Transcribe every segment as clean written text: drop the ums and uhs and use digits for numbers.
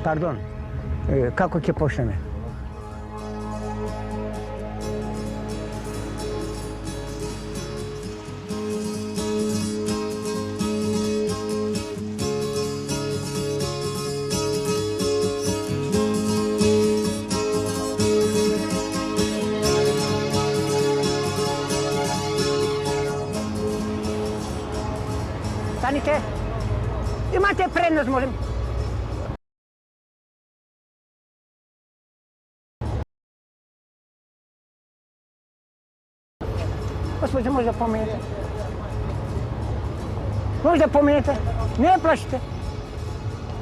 Pardon, kako će počneme? Stanite! Imate prednost, molim. Gospođo, možda pomenete? Možda pomenete? Ne plašite.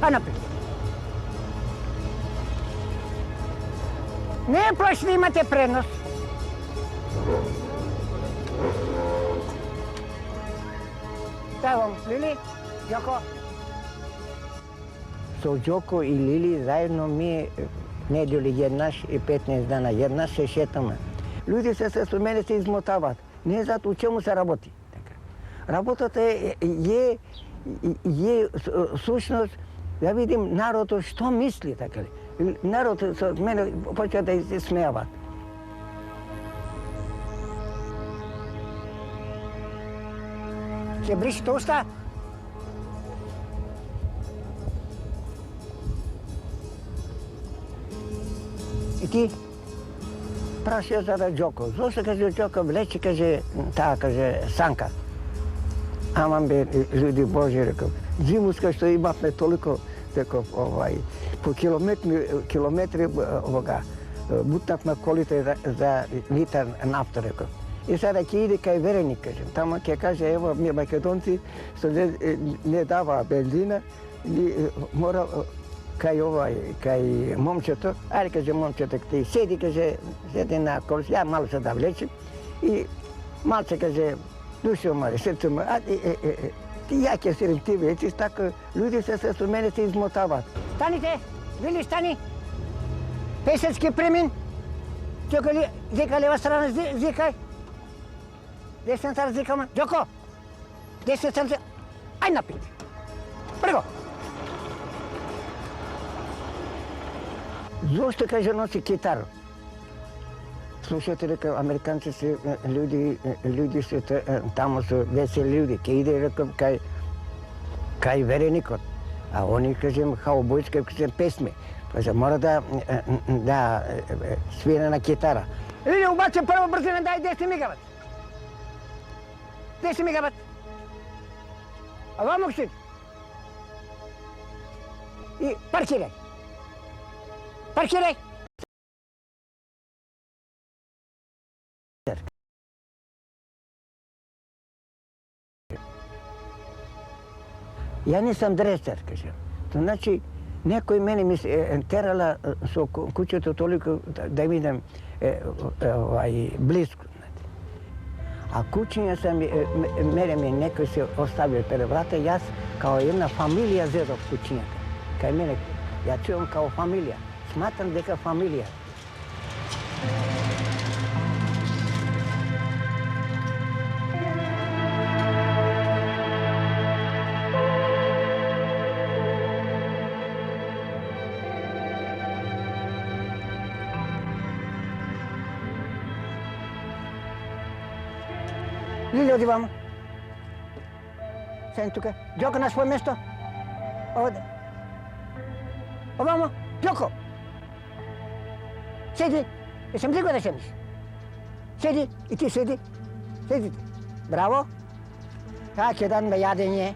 A naprijed. Ne plašite, imate prednost. Evo, Lili, Đoko. So Đoko i Lili zajedno mi nedjelju jednaš i 15 dana jednaš se šetamo. Ljudi se su mene se izmotavati. Ne zato u čemu se raboti. Работата je сущност да видим народот што мисли, така ли. Народот со мене почва да се смејава. Ќе бришите уста? И ти прашија за Đoko. Зошто каже Đoko влече, каже таа, каже Санка. Ама бе, люди Божи, реков, зимуска што имавме толико, реков, по километри бутнавме колите за литар нафта, реков. И сега ќе иде кај Вереник, кажем. Тама ќе каже, ево, ми македонци, што не дава бензина, мора кај момчето, ајде, каже, момчето, ти седи, каже, седи на колес, ја мало се да влечем, и малце, каже, душа море, срце море, ја ќе седим ти вече, така, люди се со мене се измотават. Станите, Вили, стани! Песецки премин, зека лева страна, зекај. Десна страна, зекаме, Đoko! Десна страна, ај напред! Прего! Зошто, каже, носи китару? Слушате, река, американци се люди се тамо се весели люди. Ке иде, река, кај Вереникот. А они, кажем, хаубојски, кажем, песме. Кажа, мора да свире на китара. Или обаче прво брзина дај 10 мегават. 10 мегават. А вам моксит. И паркирај. Паркирај. Ја не сам дресер, кажем. Значи, некој мене ми се терала со куќето толико да видам близко. А куќиња сам, мене ми некој се оставил пред врата, јас као една фамилија зедов куќињата. Кај мене, ја чувам као фамилија. Сматрам дека фамилија. Лили, оди вамо. Седи тука. Đoko на своје место. Овде. Овамо. Đoko. Седи. Jesam rekao da седиш? Седи. И ти седи. Седите. Браво. Така ќе дам на јадење.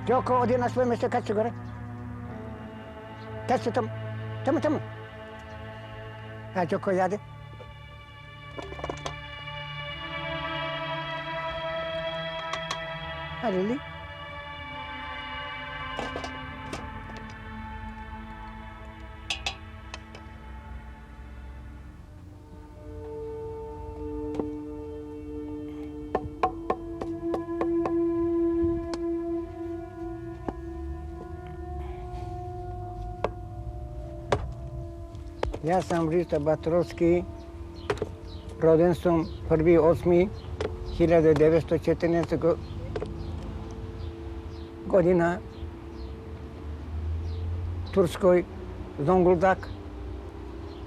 Đoko, оди на своје место, кај се горе. Кај се таму. Таму. А Đoko јаде. А Лили? Јас сам Риста Батровски, роден сум 1.8.1914 година Турскoj, Зонгулдак,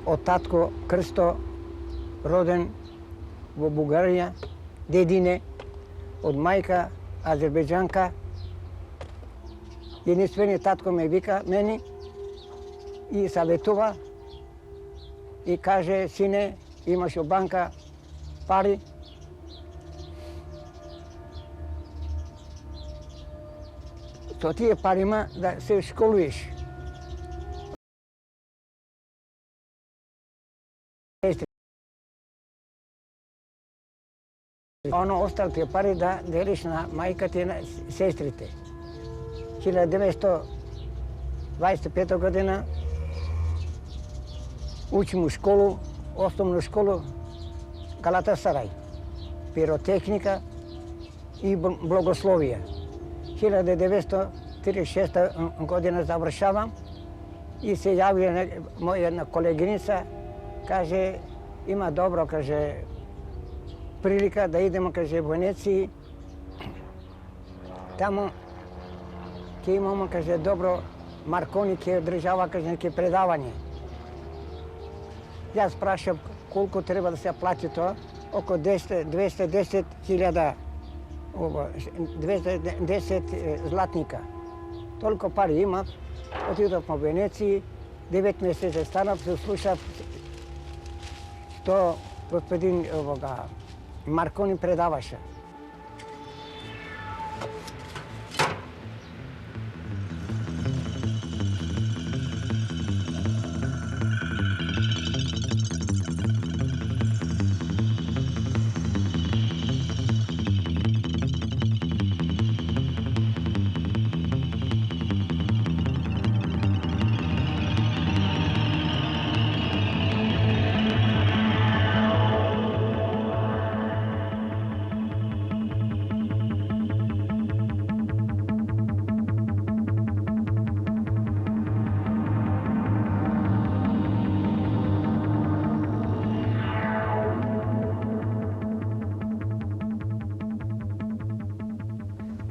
od татко Крсто, роден во Бугарија, дедине, од мајка азербејџанка. Единствениот татко ме вика мене и саветува и каже, сине, имаш во банка пари, со тие парима да се школуеш. Оно осталите пари да делиш на мајката и на сестрите. 1925 година учим у школу, основну школу Галатасарај, пиротехника и благословие. 1936 година завршавам и се јави моја една колегиница, каже, има добро, каже, прилика да идемо, каже, во Венеција. Таму ќе имаме, каже, добро, Маркони ќе одржава, каже, неки предавање. Јас прашав колку треба да се плати тоа, околу 210.000, 210 златника. Толку пари имав, отидов во Венеција, 9 месеци станав, се слушав што господин Маркони предаваше.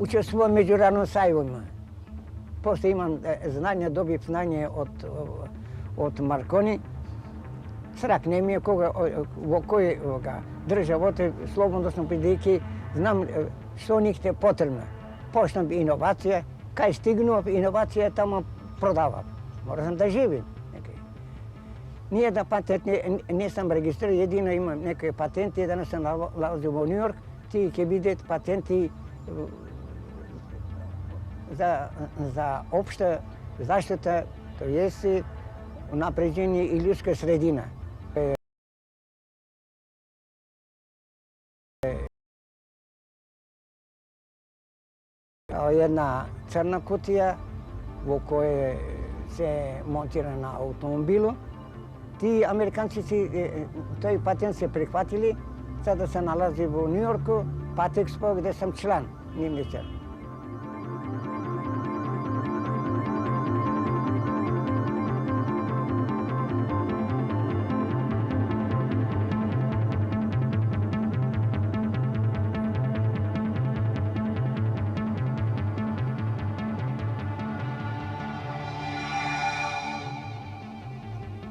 Учествувам меѓународно сајмови. После имам знање, добив знање од Маркони. Срак не ми е кога, во кој државот слободно сум бидејќи знам што нив е потребно. Почнав иновација, кај стигнував иновација, таму продавав. Морам да живим. Ние да патент не сам регистриран, едино имам некои патенти, да не се налази во Нью Йорк, тие ќе бидат патенти за општа заштита, то јеси унапреđenje и ljudska sredina. Една црна кутија во која се монтира на автомобилу. Ти американци тој патент се прихватили, за да се налази во Нью Йорку, Патекспо, где сам член нивница.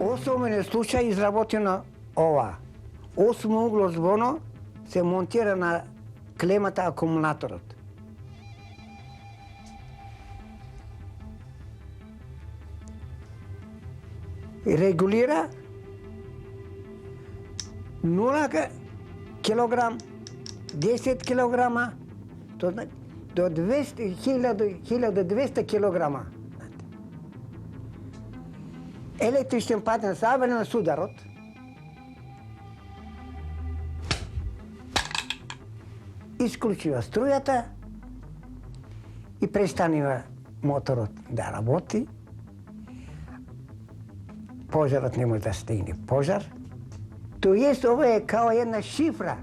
Особен случај изработено ова. 8 угло звоно се монтира на клемата акумулаторот. И регулира 0 килограм, 10 килограма, до 1200 килограма. Електричен патен забрана на сударот. Исклучува струјата и престанува моторот да работи. Пожарот не може да стигне пожар. Тоест, ова е као една шифра.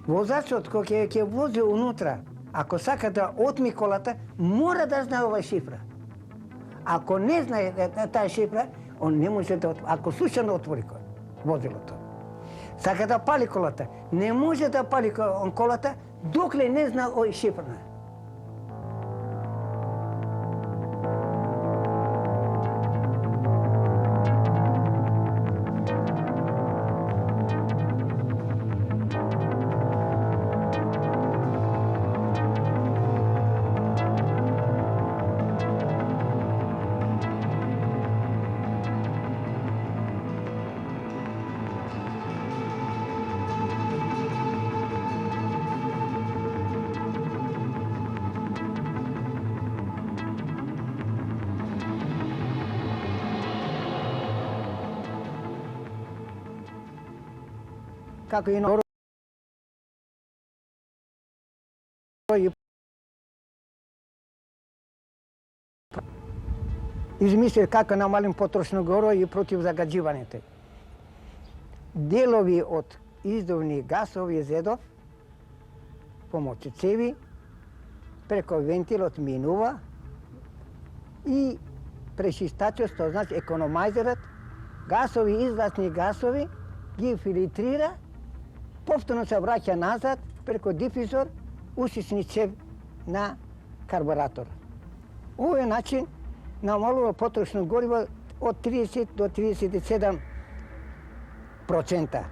Возачот кој ќе вози унутра, ако сака да отми колата, мора да знае ова шифра. Ако не знае таа шифра, он не може да отвори. Ако случајно отвори возилото, сака да пали колата, не може да пали колата докле не знае овој шифра. како и на измислил како намалим потрошно гориво и против загаđивањето. Делови од издувни гасови изедов помоци цеви, преко вентилот минува и пречистачот, што значи економајзерот, излазни гасови ги филтрира, повторно се враќа назад преко дифузор, усични цев на карбуратор. Овој начин намалува потрошно гориво од 30 до 37%.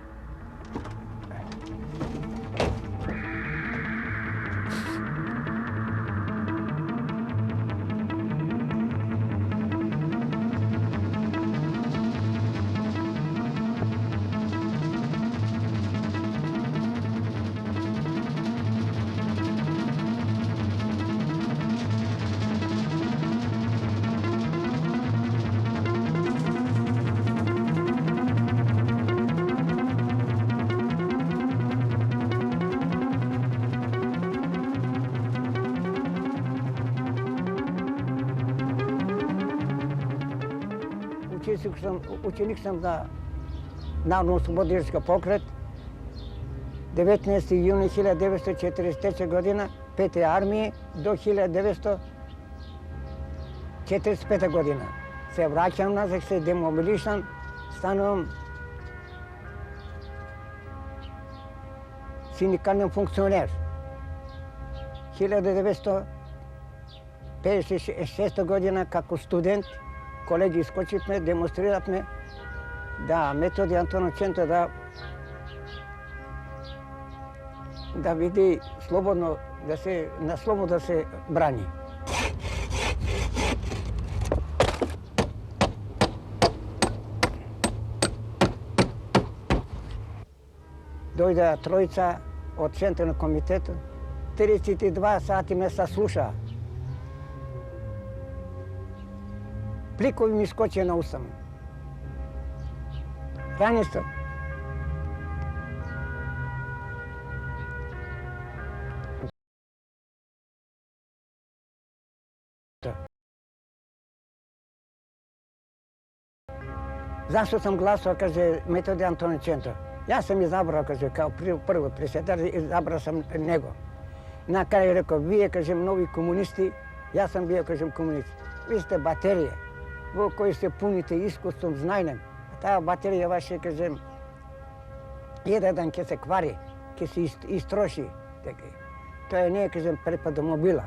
Ученик сам за Народно-ослободителска покрет. 19. јуни 1943 година, 5. армија до 1945 година. Се враќам назад, се демобилишам, станувам синдикален функционер. 1956 година како студент, колеги искочивме, демонстрирахме да Методи Антоновченто да види слободно, на слободно да се брани. Дојде тројца од Централен комитет, 32 сати ме слуша. Пликови ми скочи на устам. Ранен сум. Зашто сам гласувал, каже Методи Антоновченто? Јас сам избрал, каже, као прво председател, избрал сам него. На крај рекол, вие, кажем, нови комунисти, јас сам био, кажем, комунист. Ви сте батерија, во кои се пуните искуством, знајнем. Таа батерија ваше, кажем, еден ден ќе се квари, ќе се истроши. Тоа не е, кажем, препадомобила.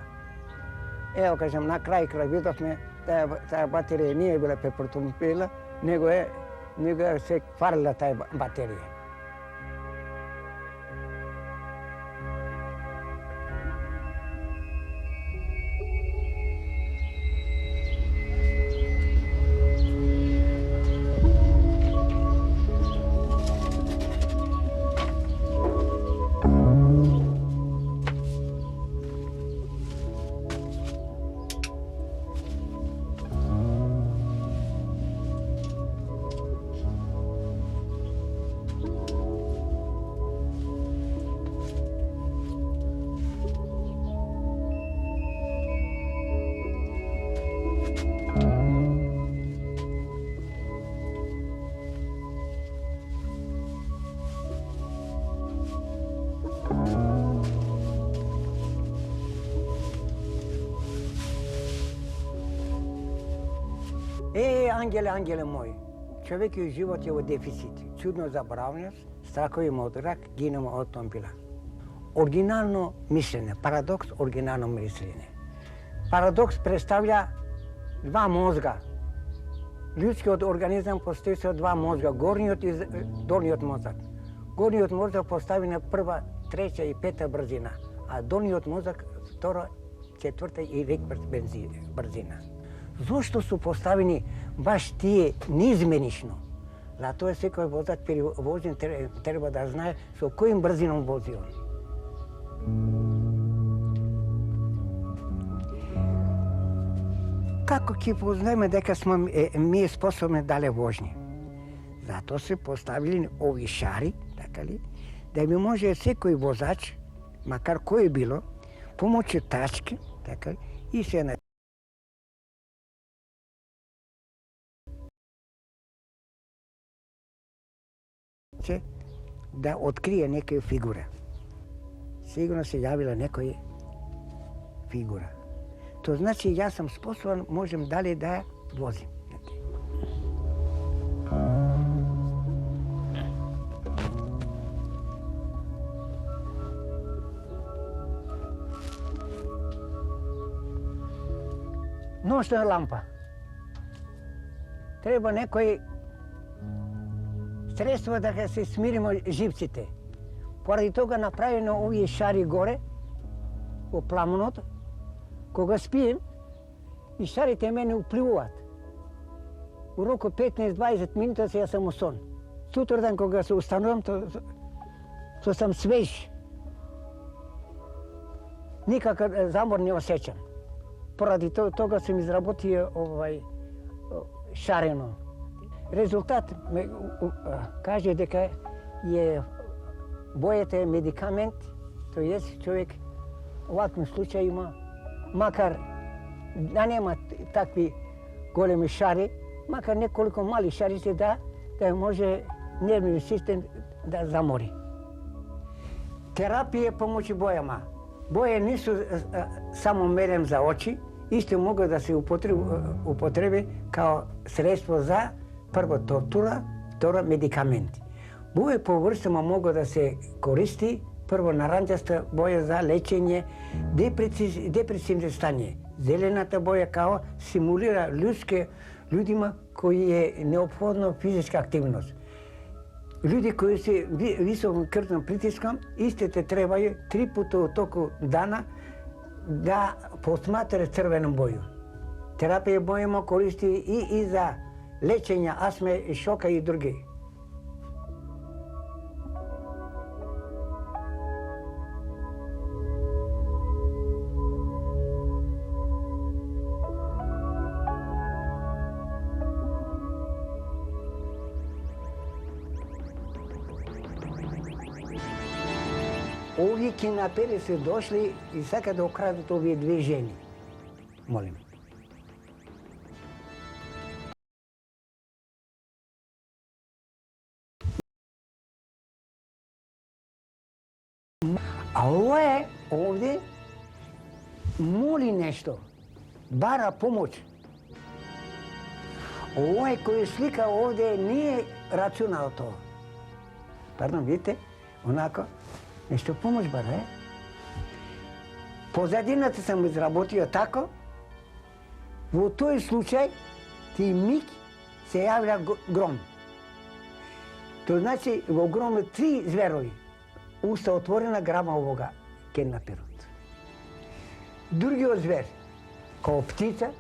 Ево, кажем, на крај видовме, таа батерија не е била препадомобила, него се кварила таа батерија. Ангеле мој, човекиот живот е во дефицит, чудно забравност, страхови од рак, гинемо од томпила. Оригинално мислене, парадокс, оригинално мислене. Парадокс представља два мозга. Ljudскиот организам постои со два мозга, горниот и долниот мозок. Горниот мозок постави на прва, трета и пета брзина, а долниот мозок втора, четврта и рек брзина. Зошто су поставени баш тие неизменично? Затоа секој возач перевозен треба да знае со којим брзином вози он. Како ќе познаеме дека ми способни дале вожни? Затоа се поставили овие шари, така ли, да би може всеки возач, макар кой е било, pomoću tačke, така, и се на да открие некоја фигура. Сигурно се јавила некоја фигура. То значи јас сам способен, можем дали да возим. Нощна лампа. Треба некој средство да се смиримо живците. Поради тога направено овие шари горе, во пламенот. Кога спием, и шарите мене упливуваат. У року 15-20 минута се јас сам у сон. Сутрдан кога се устанувам, то сам свеж. Никакав замор не осеќам. Поради тога сум изработио шарено. Резултат ме каже дека е бојата е медикамент, то jest човек оваквim случајima, макар да нема такви големи шари, макар неколку мали шарици да може нервниот систем да замори. Терапија помоќу бојама. Боја не су само мерен за очи, исто могат да се употреби као средство за прво тортура, второ медикаменти. Боја по врстама могат да се користи прво наранџаста боја за лечење депресивни стање. Зелената боја као симулира луѓима кои е неопходна физичка активност. Луѓе кои се висок крвен притискам, истите требају 3 пати во току дана да посматраат црвена боја. Терапија бојама користи и за лечење астме, шока и други. Овие кинапери се дошли и сакат да окрадат овие две жени. Молим. А ова овде моли нешто, бара помоќ. Овој кој слика овде не е рацунал тоа. Пардон, видите, онако, нешто помоќ бара, е? Позадината сам изработио тако, во тој случај, ти миг се јавля гром. Тоа значи, во громот 3 зверови. Уста отворена, грама овога кеннаперот. Другиот звер, као птица,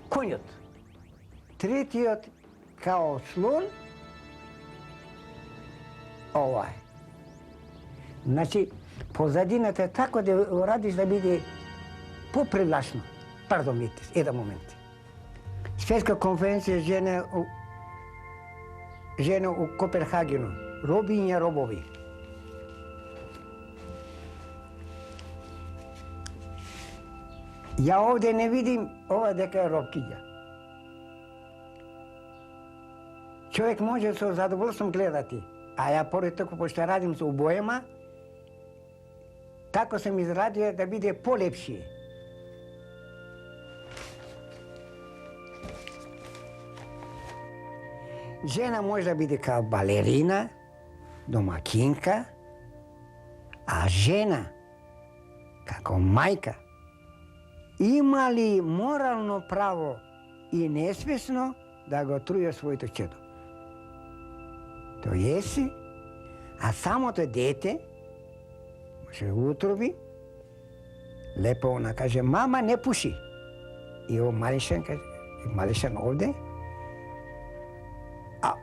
коњот. Третиот, као слон, ова е. Значи, позадината тако да радиш да биде попривлачно. Пардон, видите, еден момент. Светска конференција жена у Копенхагену. Робиња робови. Ја овде не видим ова дека е робкиња. Човек може со задоволство гледати, а ја поред току пошто радим со обојама, тако сам израдио да биде полепшие. Жена може да биде као балерина, домакинка, а жена, како мајка, има ли морално право и несвесно да го труја своето чедо? То еси, а самото дете може да го утроби, лепо она каже, мама не пуши. И ово малишен каже, малишен овде, а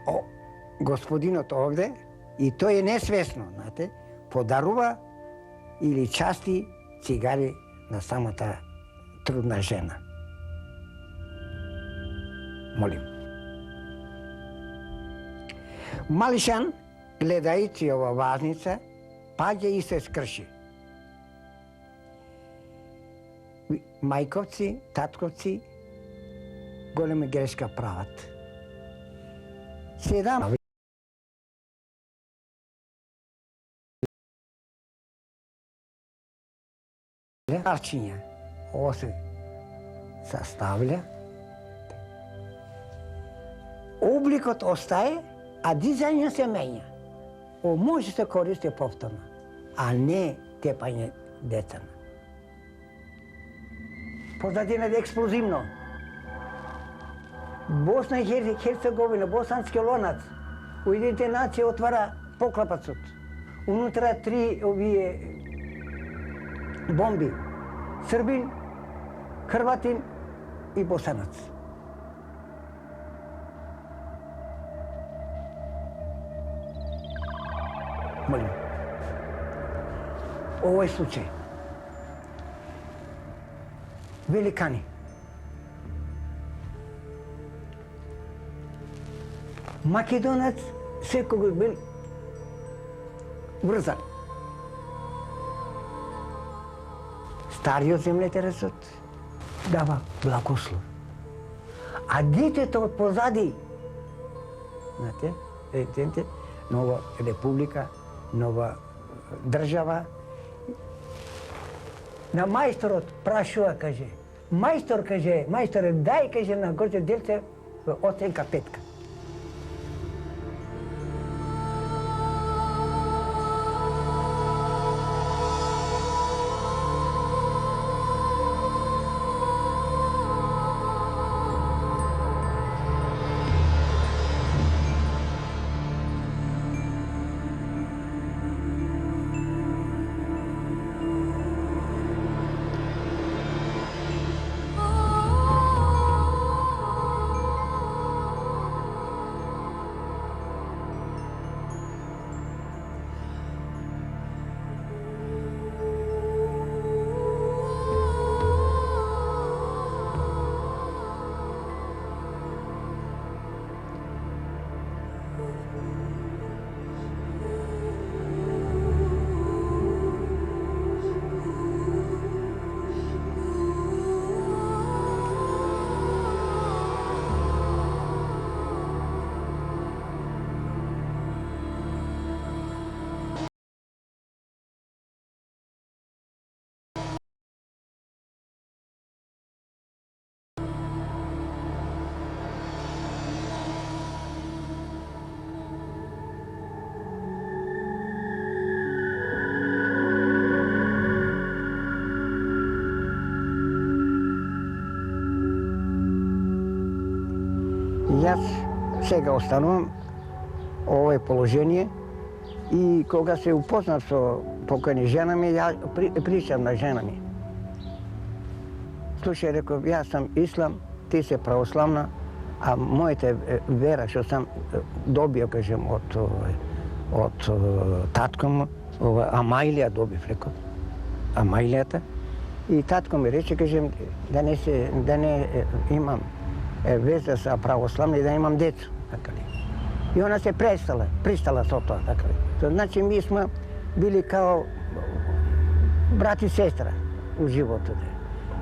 господинот овде, и тој е несвесно, знаете, подарува или части цигари на самата трудна жена. Молим. Малишан гледајќи ова вазница, паѓа и се скрши. Мајковци, татковци, голема грешка прават. Седам парчиња, ово се sastavlja. Обликот остае, а дизајнот се менја. Може се користи повторно, а не тепање децана. Позадината е експлозивно. Босна и Херцеговина, Босански лонац, Уединените нации отвара поклапацот. Унутра 3 овие бомби. Србин, Хрватин и Босанац. Молим. Овој случај. Великани. Македонец секогаш бил врзан. Стариот земјотресот дава благослов. А детето од позади, знаете, нова република, нова држава, на мајсторот прашува, каже, мајсторе, дај, каже, на горце делце оценка 5. Јас сега останувам овој положение и кога се упознав со покојни жена ми, ја причам на жена ми. Слушај, реков, јас сум ислам, ти се православна, а мојата вера што сам добио, кажем, од татко му, Амајлија добив, реков, Амајлијата, и татко ми рече, кажем, да не имам веза со православни, да имам децу, така ли. И она се пристала со тоа, така ли. Значи, ми сме били као брат и сестра у животот.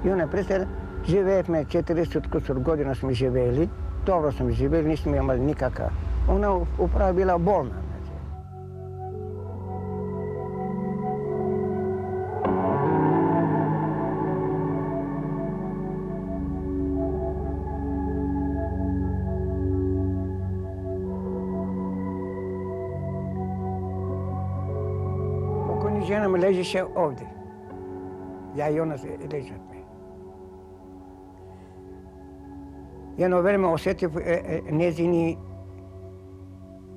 И она пристала, живеевме 40 кусур година сме живеели, добро сме живеели, не сме имали никака. Она управо била болна. Жена ми лежеше овде. Ја и она се лежатме. Едно време осетив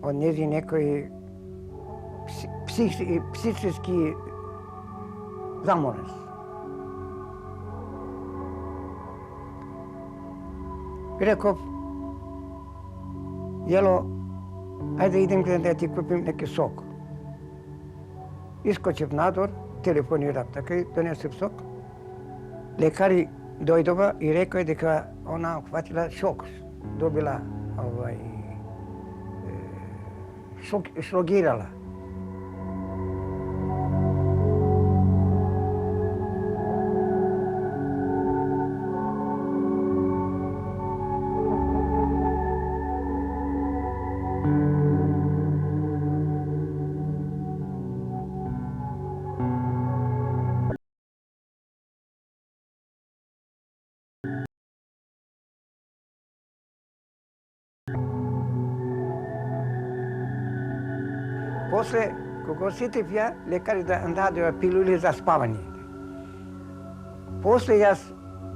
од незини некој психички заморез. Реков, Јело, ајде идем да ти купим неки сок. Искочив надвор, телефонирав, така и донесив сок. Лекари дојдова и рекоа дека она ухватила шок, добила шокирала. После, кога сетив ја, лекари да дадеа пилули за спавање. После јас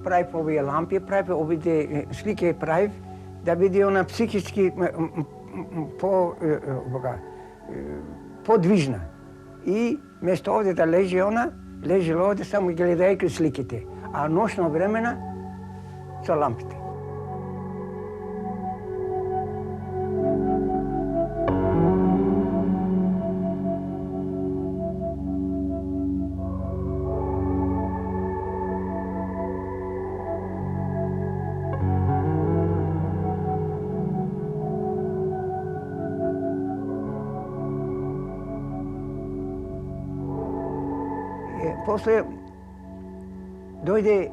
правив овие лампи, правив овие слики, правив да биде она психички подвижна. И место овде да лежи она, лежела овде само гледајќи сликите, а ношно времена со лампите. После дојде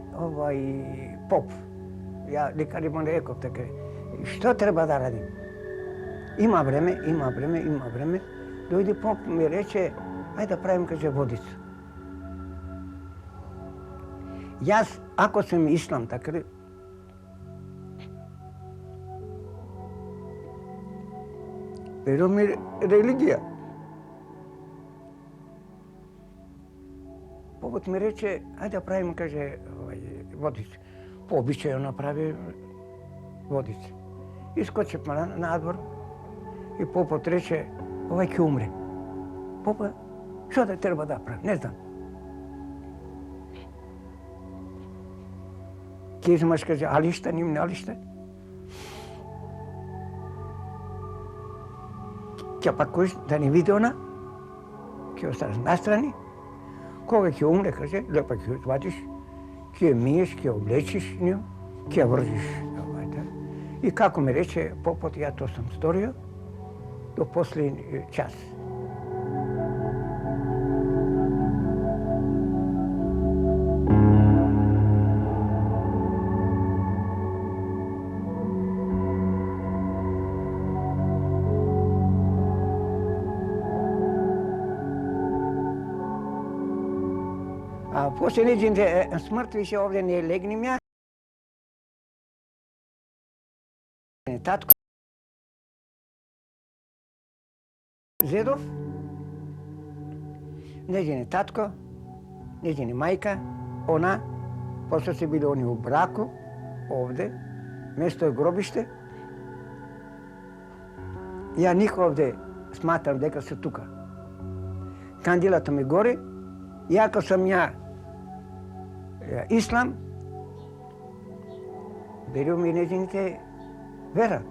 поп. Ја лекари му реков така, што треба да радим? Има време. Дојде поп ми рече, ајде да правим, каже, водица. Јас, ако сум ислам, така, верувам религија. Попот ми рече, ајде да правим, каже, водица. По обичај направи водица. Искочевме надвор и попот рече, овај ќе умре. Попа, што да треба да прави? Не знам. Ќе измаш, каже, алишта, ним не алишта. Ќе пакуш да не види она, ќе останеш настрани. Кога ќе умре, каже, лепо ќе извадиш, ќе миеш, ќе облечиш нju, ќе вржиш. И како ми рече, попот ја то сам сторио до последен час. А после неđeните смрт више овде не легнем ја. Татко Зедов, неđeni татко, неđeni мајка, она, после се биле они у браку, овде, место е гробиште. Ја никој овде сматрам дека се тука. Кандилата ми горе, јако сам ја ислам, верувам и неđeните вера.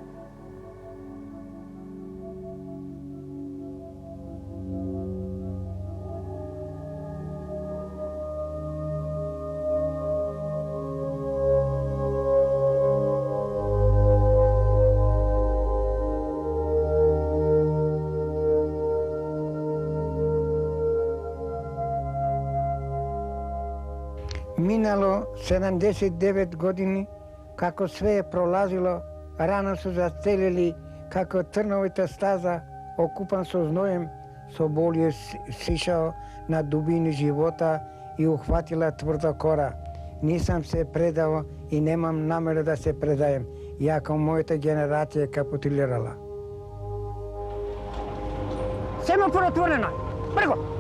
Минало 79 години, како све е пролазило, рано се зацелили, како трновата стаза, окупан со зноем, со боли сишао на дубини живота и ухватила тврда кора. Нисам се предал и немам намера да се предаjem, јако мојата генерација капитулирала. Семафор отворено! Прго!